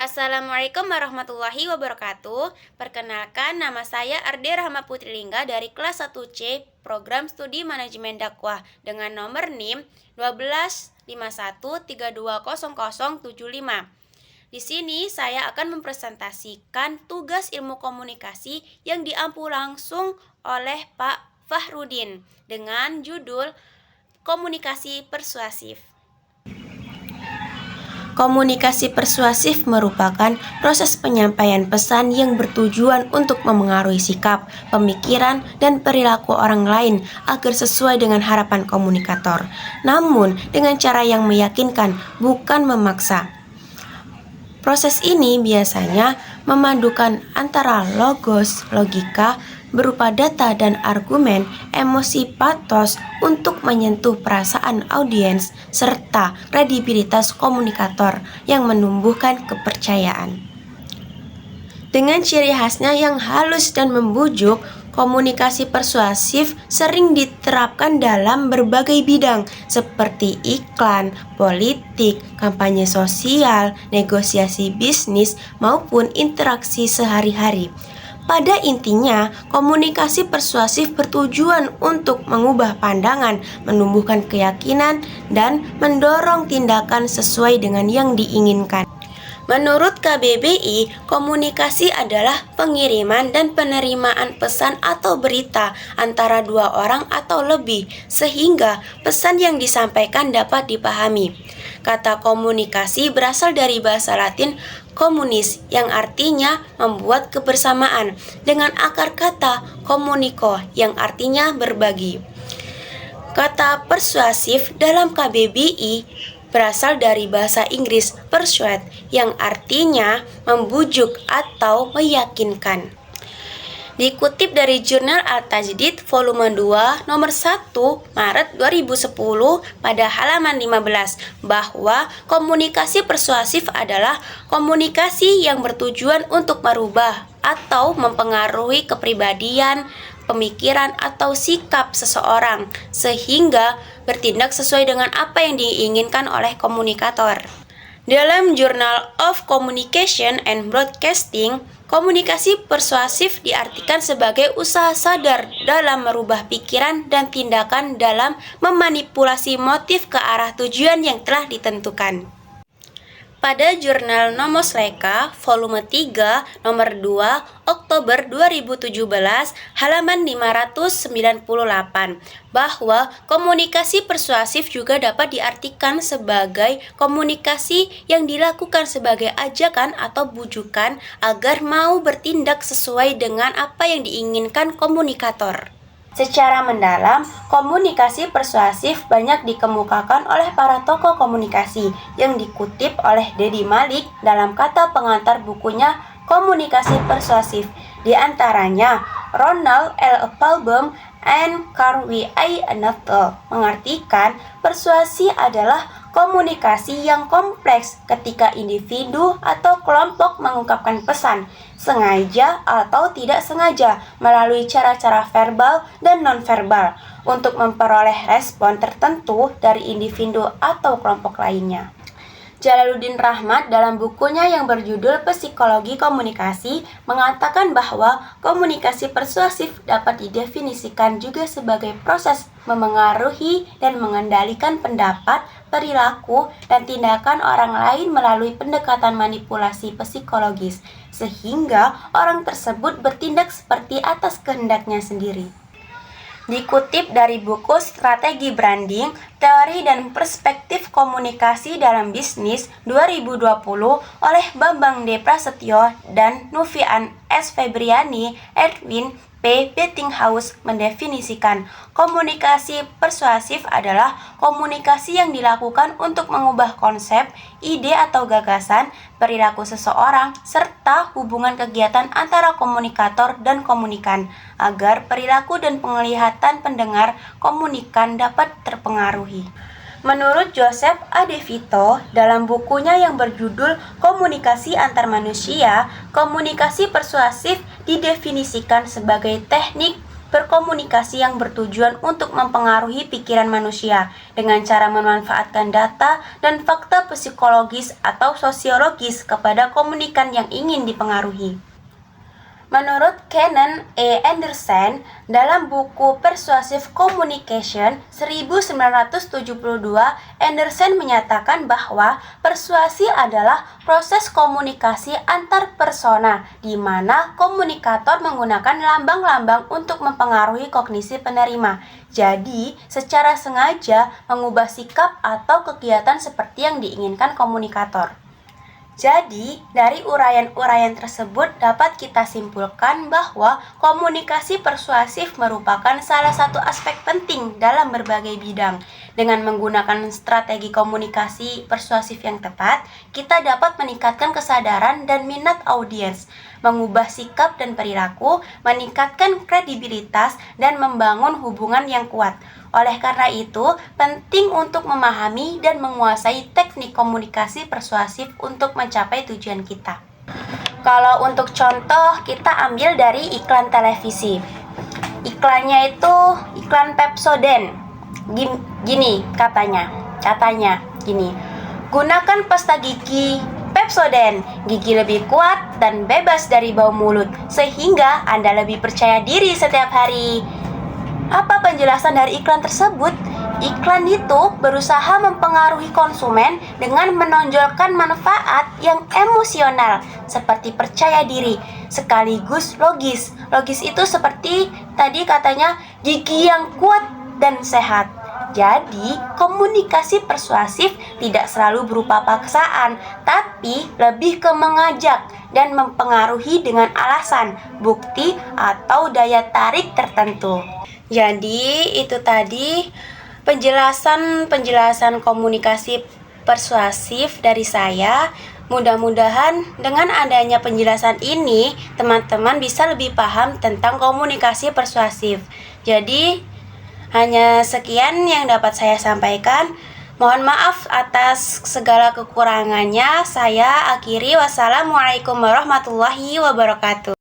Assalamualaikum warahmatullahi wabarakatuh. Perkenalkan, nama saya Arde Rahma Putri Lingga dari kelas 1C Program Studi Manajemen Dakwah dengan nomor NIM 1251320075. Di sini saya akan mempresentasikan tugas ilmu komunikasi yang diampu langsung oleh Pak Fahrudin dengan judul Komunikasi Persuasif. Komunikasi persuasif merupakan proses penyampaian pesan yang bertujuan untuk memengaruhi sikap, pemikiran, dan perilaku orang lain agar sesuai dengan harapan komunikator, namun dengan cara yang meyakinkan, bukan memaksa. Proses ini biasanya memadukan antara logos, logika, berupa data dan argumen, emosi patos untuk menyentuh perasaan audiens, serta kredibilitas komunikator yang menumbuhkan kepercayaan. Dengan ciri khasnya yang halus dan membujuk, komunikasi persuasif sering diterapkan dalam berbagai bidang seperti iklan, politik, kampanye sosial, negosiasi bisnis, maupun interaksi sehari-hari. Pada intinya, komunikasi persuasif bertujuan untuk mengubah pandangan, menumbuhkan keyakinan, dan mendorong tindakan sesuai dengan yang diinginkan. Menurut KBBI, komunikasi adalah pengiriman dan penerimaan pesan atau berita antara dua orang atau lebih, sehingga pesan yang disampaikan dapat dipahami. Kata komunikasi berasal dari bahasa Latin communis yang artinya membuat kebersamaan, dengan akar kata communico yang artinya berbagi. Kata persuasif dalam KBBI berasal dari bahasa Inggris persuade yang artinya membujuk atau meyakinkan. Dikutip dari Jurnal Al-Tajdid volume 2 nomor 1 Maret 2010 pada halaman 15 bahwa komunikasi persuasif adalah komunikasi yang bertujuan untuk merubah atau mempengaruhi kepribadian, pemikiran atau sikap seseorang sehingga bertindak sesuai dengan apa yang diinginkan oleh komunikator. Dalam Journal of Communication and Broadcasting, komunikasi persuasif diartikan sebagai usaha sadar dalam merubah pikiran dan tindakan dalam memanipulasi motif ke arah tujuan yang telah ditentukan. Pada Jurnal Nomos Leka, volume 3, nomor 2, Oktober 2017, halaman 598, bahwa komunikasi persuasif juga dapat diartikan sebagai komunikasi yang dilakukan sebagai ajakan atau bujukan agar mau bertindak sesuai dengan apa yang diinginkan komunikator. Secara mendalam, komunikasi persuasif banyak dikemukakan oleh para tokoh komunikasi yang dikutip oleh Deddy Malik dalam kata pengantar bukunya Komunikasi Persuasif. Di antaranya, Ronald L. Applebaum and Carl W. I. Nuttall mengartikan persuasi adalah komunikasi yang kompleks ketika individu atau kelompok mengungkapkan pesan, sengaja atau tidak sengaja, melalui cara-cara verbal dan nonverbal, untuk memperoleh respon tertentu dari individu atau kelompok lainnya. Jalaluddin Rahmat dalam bukunya yang berjudul Psikologi Komunikasi mengatakan bahwa komunikasi persuasif dapat didefinisikan juga sebagai proses memengaruhi dan mengendalikan pendapat, perilaku, dan tindakan orang lain melalui pendekatan manipulasi psikologis, sehingga orang tersebut bertindak seperti atas kehendaknya sendiri. Dikutip dari buku Strategi Branding, Teori dan Perspektif Komunikasi dalam Bisnis 2020 oleh Bambang D. Prasetyo dan Nufian S. Febriani, Edwin P. Bettinghaus mendefinisikan komunikasi persuasif adalah komunikasi yang dilakukan untuk mengubah konsep, ide atau gagasan, perilaku seseorang, serta hubungan kegiatan antara komunikator dan komunikan, agar perilaku dan penglihatan pendengar komunikan dapat terpengaruhi. Menurut Joseph A. De Vito, dalam bukunya yang berjudul Komunikasi Antar Manusia, komunikasi persuasif didefinisikan sebagai teknik berkomunikasi yang bertujuan untuk mempengaruhi pikiran manusia dengan cara memanfaatkan data dan fakta psikologis atau sosiologis kepada komunikan yang ingin dipengaruhi. Menurut Kennan E. Anderson, dalam buku Persuasive Communication 1972, Anderson menyatakan bahwa persuasi adalah proses komunikasi antar persona di mana komunikator menggunakan lambang-lambang untuk mempengaruhi kognisi penerima. Jadi, secara sengaja mengubah sikap atau kegiatan seperti yang diinginkan komunikator. Jadi, dari uraian-uraian tersebut dapat kita simpulkan bahwa komunikasi persuasif merupakan salah satu aspek penting dalam berbagai bidang. Dengan menggunakan strategi komunikasi persuasif yang tepat, kita dapat meningkatkan kesadaran dan minat audiens, mengubah sikap dan perilaku, meningkatkan kredibilitas, dan membangun hubungan yang kuat. Oleh karena itu, penting untuk memahami dan menguasai teknik komunikasi persuasif untuk mencapai tujuan kita. Kalau untuk contoh, kita ambil dari iklan televisi. Iklannya itu iklan Pepsodent. Gini katanya gini. Gunakan pasta gigi Pepsodent, gigi lebih kuat dan bebas dari bau mulut, sehingga Anda lebih percaya diri setiap hari. Apa penjelasan dari iklan tersebut? Iklan itu berusaha mempengaruhi konsumen dengan menonjolkan manfaat yang emosional seperti percaya diri sekaligus logis. Logis itu seperti tadi katanya gigi yang kuat dan sehat. Jadi, komunikasi persuasif tidak selalu berupa paksaan, tapi lebih ke mengajak dan mempengaruhi dengan alasan, bukti, atau daya tarik tertentu. Jadi, itu tadi penjelasan komunikasi persuasif dari saya. Mudah-mudahan dengan adanya penjelasan ini, teman-teman bisa lebih paham tentang komunikasi persuasif. Jadi, hanya sekian yang dapat saya sampaikan. Mohon maaf atas segala kekurangannya. Saya akhiri. Wassalamualaikum warahmatullahi wabarakatuh.